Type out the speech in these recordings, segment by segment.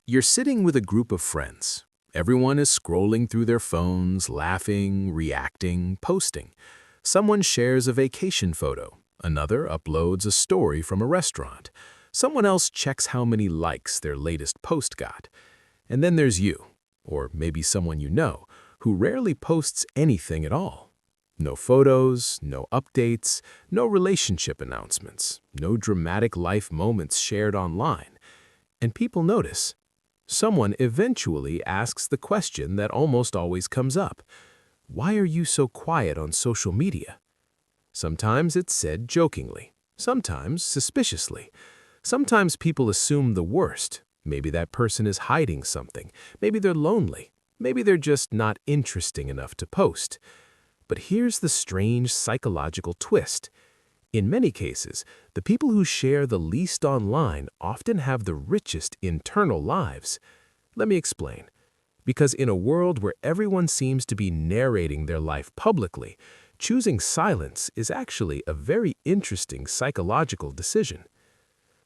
You're sitting with a group of friends. Everyone is scrolling through their phones, laughing, reacting, posting. Someone shares a vacation photo. Another uploads a story from a restaurant. Someone else checks how many likes their latest post got. And then there's you, or maybe someone you know, who rarely posts anything at all. No photos, no updates, no relationship announcements, no dramatic life moments shared online. And people notice. Someone eventually asks the question that almost always comes up. Why are you so quiet on social media? Sometimes it's said jokingly, sometimes suspiciously. Sometimes people assume the worst. Maybe that person is hiding something. Maybe they're lonely. Maybe they're just not interesting enough to post. But here's the strange psychological twist. In many cases, the people who share the least online often have the richest internal lives. Let me explain. Because in a world where everyone seems to be narrating their life publicly, choosing silence is actually a very interesting psychological decision.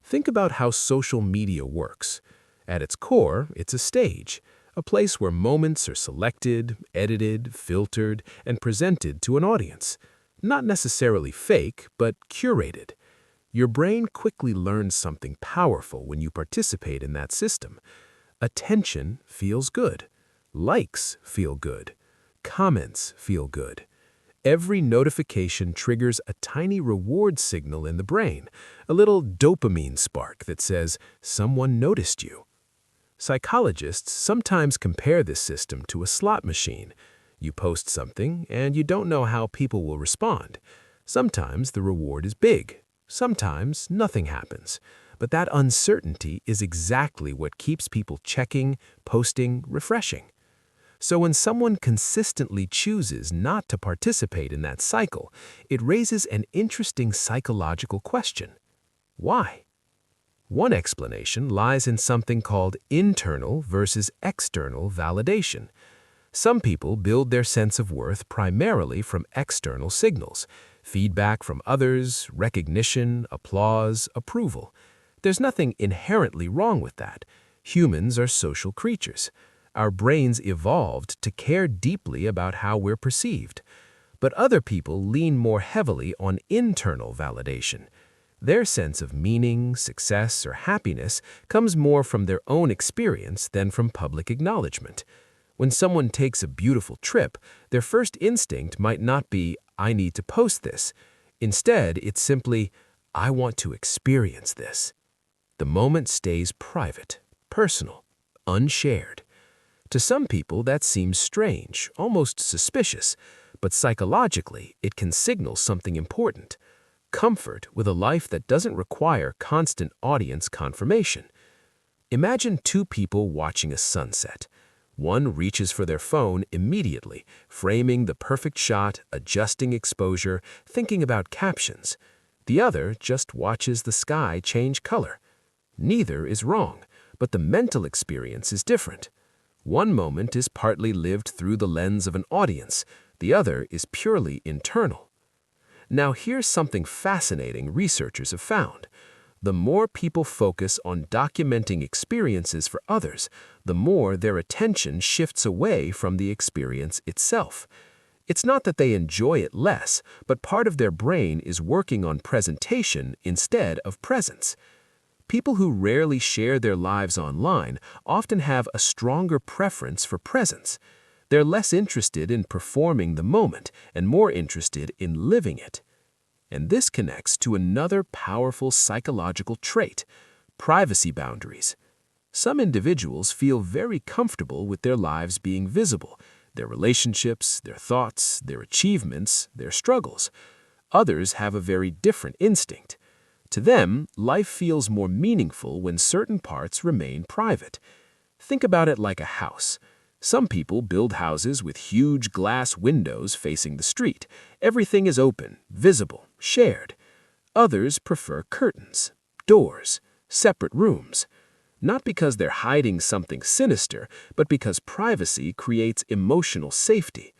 Think about how social media works. At its core, it's a stage, a place where moments are selected, edited, filtered, and presented to an audience. Not necessarily fake, but curated. Your brain quickly learns something powerful when you participate in that system. Attention feels good. Likes feel good. Comments feel good. Every notification triggers a tiny reward signal in the brain, a little dopamine spark that says, "Someone noticed you." Psychologists sometimes compare this system to a slot machine. You post something, and you don't know how people will respond. Sometimes the reward is big. Sometimes nothing happens. But that uncertainty is exactly what keeps people checking, posting, refreshing. So when someone consistently chooses not to participate in that cycle, it raises an interesting psychological question. Why? One explanation lies in something called internal versus external validation. Some people build their sense of worth primarily from external signals, feedback from others, recognition, applause, approval. There's nothing inherently wrong with that. Humans are social creatures. Our brains evolved to care deeply about how we're perceived. But other people lean more heavily on internal validation. Their sense of meaning, success, or happiness comes more from their own experience than from public acknowledgement. When someone takes a beautiful trip, their first instinct might not be, "I need to post this." Instead, it's simply, "I want to experience this." The moment stays private, personal, unshared. To some people, that seems strange, almost suspicious, but psychologically, it can signal something important. Comfort with a life that doesn't require constant audience confirmation. Imagine two people watching a sunset. One reaches for their phone immediately, framing the perfect shot, adjusting exposure, thinking about captions. The other just watches the sky change color. Neither is wrong, but the mental experience is different. One moment is partly lived through the lens of an audience, the other is purely internal. Now here's something fascinating researchers have found. The more people focus on documenting experiences for others, the more their attention shifts away from the experience itself. It's not that they enjoy it less, but part of their brain is working on presentation instead of presence. People who rarely share their lives online often have a stronger preference for presence. They're less interested in performing the moment and more interested in living it. And this connects to another powerful psychological trait, privacy boundaries. Some individuals feel very comfortable with their lives being visible, their relationships, their thoughts, their achievements, their struggles. Others have a very different instinct. To them, life feels more meaningful when certain parts remain private. Think about it like a house. Some people build houses with huge glass windows facing the street. Everything is open, visible, shared. Others prefer curtains, doors, separate rooms. Not because they're hiding something sinister, but because privacy creates emotional safety.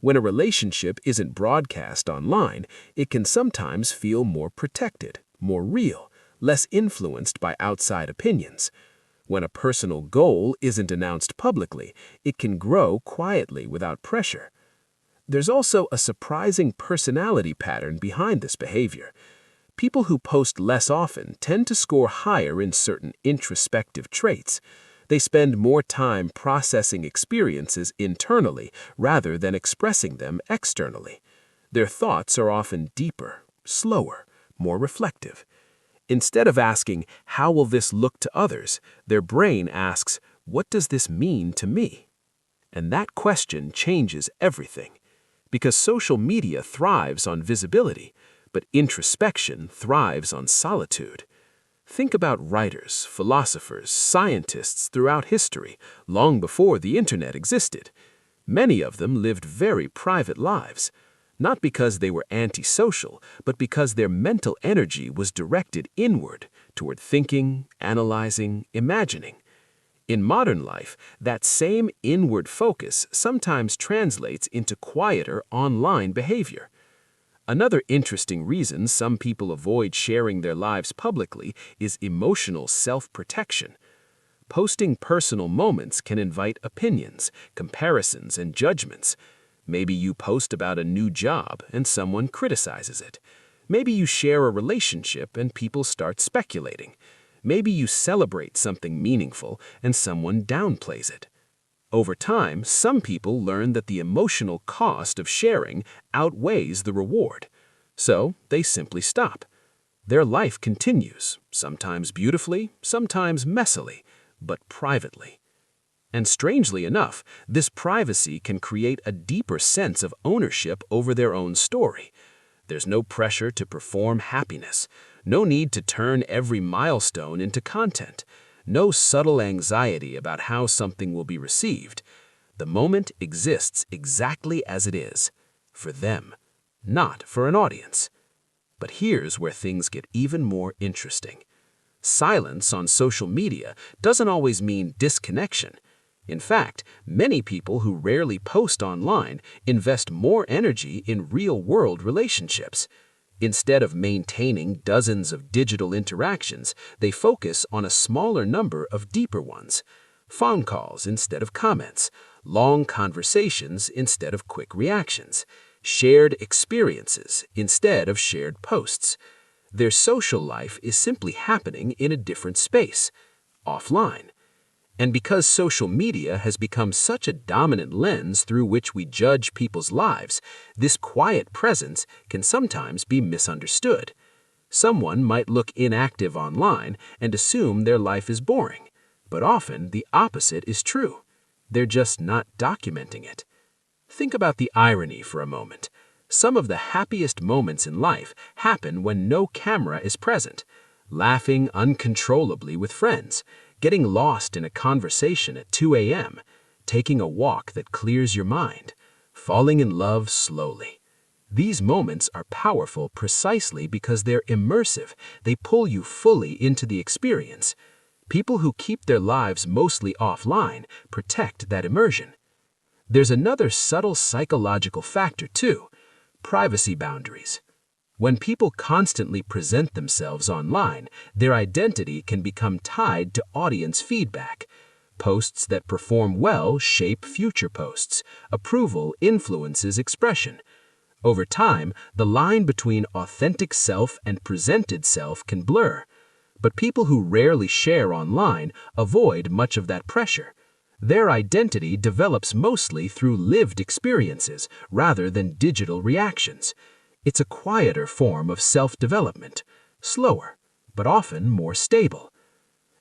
When a relationship isn't broadcast online, it can sometimes feel more protected, more real, less influenced by outside opinions. When a personal goal isn't announced publicly, it can grow quietly without pressure. There's also a surprising personality pattern behind this behavior. People who post less often tend to score higher in certain introspective traits. They spend more time processing experiences internally rather than expressing them externally. Their thoughts are often deeper, slower, more reflective. Instead of asking, "How will this look to others?" their brain asks, "What does this mean to me?" And that question changes everything. Because social media thrives on visibility, but introspection thrives on solitude. Think about writers, philosophers, scientists throughout history, long before the internet existed. Many of them lived very private lives, not because they were antisocial, but because their mental energy was directed inward, toward thinking, analyzing, imagining. In modern life, that same inward focus sometimes translates into quieter online behavior. Another interesting reason some people avoid sharing their lives publicly is emotional self-protection. Posting personal moments can invite opinions, comparisons, and judgments. Maybe you post about a new job and someone criticizes it. Maybe you share a relationship and people start speculating. Maybe you celebrate something meaningful and someone downplays it. Over time, some people learn that the emotional cost of sharing outweighs the reward. So they simply stop. Their life continues, sometimes beautifully, sometimes messily, but privately. And strangely enough, this privacy can create a deeper sense of ownership over their own story. There's no pressure to perform happiness, no need to turn every milestone into content, no subtle anxiety about how something will be received. The moment exists exactly as it is, for them, not for an audience. But here's where things get even more interesting. Silence on social media doesn't always mean disconnection. In fact, many people who rarely post online invest more energy in real-world relationships. Instead of maintaining dozens of digital interactions, they focus on a smaller number of deeper ones. Phone calls instead of comments, long conversations instead of quick reactions, shared experiences instead of shared posts. Their social life is simply happening in a different space, offline. And because social media has become such a dominant lens through which we judge people's lives, this quiet presence can sometimes be misunderstood. Someone might look inactive online and assume their life is boring, but often the opposite is true. They're just not documenting it. Think about the irony for a moment. Some of the happiest moments in life happen when no camera is present. Laughing uncontrollably with friends, getting lost in a conversation at 2 a.m., taking a walk that clears your mind, falling in love slowly. These moments are powerful precisely because they're immersive. They pull you fully into the experience. People who keep their lives mostly offline protect that immersion. There's another subtle psychological factor too: privacy boundaries. When people constantly present themselves online, their identity can become tied to audience feedback. Posts that perform well shape future posts. Approval influences expression. Over time, the line between authentic self and presented self can blur. But people who rarely share online avoid much of that pressure. Their identity develops mostly through lived experiences rather than digital reactions. It's a quieter form of self-development, slower, but often more stable.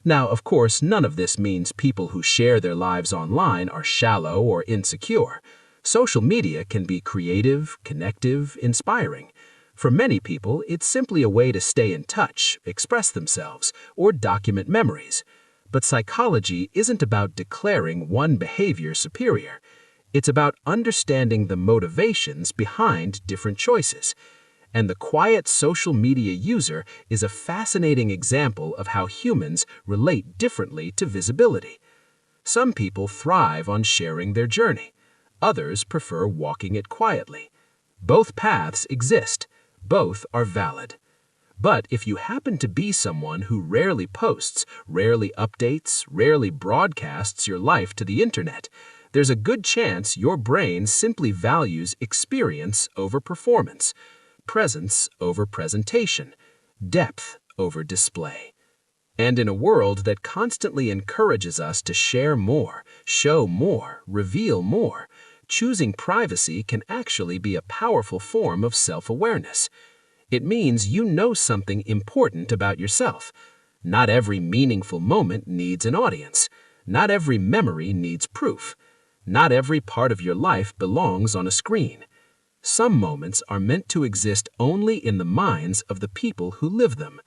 Now, of course, none of this means people who share their lives online are shallow or insecure. Social media can be creative, connective, inspiring. For many people, it's simply a way to stay in touch, express themselves, or document memories. But psychology isn't about declaring one behavior superior. It's about understanding the motivations behind different choices. And the quiet social media user is a fascinating example of how humans relate differently to visibility. Some people thrive on sharing their journey. Others prefer walking it quietly. Both paths exist. Both are valid. But if you happen to be someone who rarely posts, rarely updates, rarely broadcasts your life to the internet, there's a good chance your brain simply values experience over performance, presence over presentation, depth over display. And in a world that constantly encourages us to share more, show more, reveal more, choosing privacy can actually be a powerful form of self-awareness. It means you know something important about yourself. Not every meaningful moment needs an audience. Not every memory needs proof. Not every part of your life belongs on a screen. Some moments are meant to exist only in the minds of the people who live them.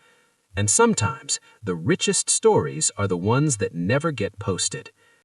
And sometimes, the richest stories are the ones that never get posted.